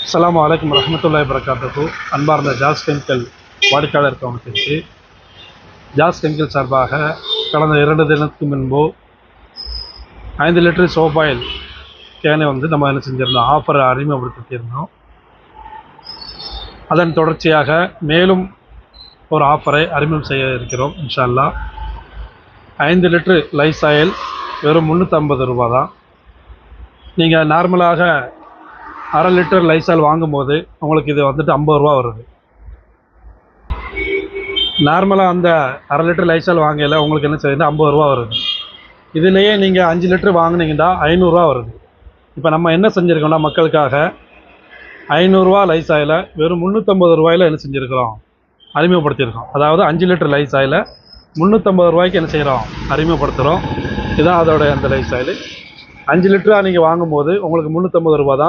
அஸ்ஸலாமு அலைக்கும் வரஹ்மத்துல்லாஹி வபரகாத்துஹு. அன்பார்ந்த ஜாஸ் கெமிக்கல் வாடிக்கையாளர் கவனத்திற்கு ஜாஸ் கெமிக்கல் சார்பாக கடந்த 2 தினத்துக்கு முன்பு 5 லிட்டர் சோப் ஆயில் கேனை நம்ம என்ன செஞ்சுருந்தோம், ஆஃபரை அறிமுகப்படுத்தியிருந்தோம். அதன் தொடர்ச்சியாக மேலும் ஒரு ஆஃபரை அறிமுகம் செய்ய இருக்கிறோம். இன்ஷா அல்லாஹ் 5 லிட்டர் லைஸ் ஆயில் வெறும் 350 ரூபா தான். நீங்கள் நார்மலாக 1/2 லிட்டர் லைசால் வாங்கும்போது உங்களுக்கு இது 50 ரூபா வருது. நார்மலாக அந்த 1/2 லிட்டர் லைசால் வாங்கல உங்களுக்கு என்ன செய்யுது, 50 ரூபா வருது. இதுலேயே நீங்கள் 5 லிட்டர் வாங்கினீங்கன்னா 500 ரூபா வருது. இப்போ நம்ம என்ன செஞ்சுருக்கோம்னா, மக்களுக்காக 500 ரூபா லைஸ் ஆயிலை வெறும் 350 ரூபாயில் என்ன செஞ்சுருக்கிறோம், அறிமுகப்படுத்தியிருக்கோம். அதாவது 5 லிட்டர் லைஸ் ஆயிலை 350 ரூபாய்க்கு என்ன செய்கிறோம், அறிமுகப்படுத்துகிறோம். இதுதான் அதோட அந்த லைஸ் ஆயில். 5 லிட்டராக நீங்கள் வாங்கும்போது உங்களுக்கு 350 ரூபா தான்.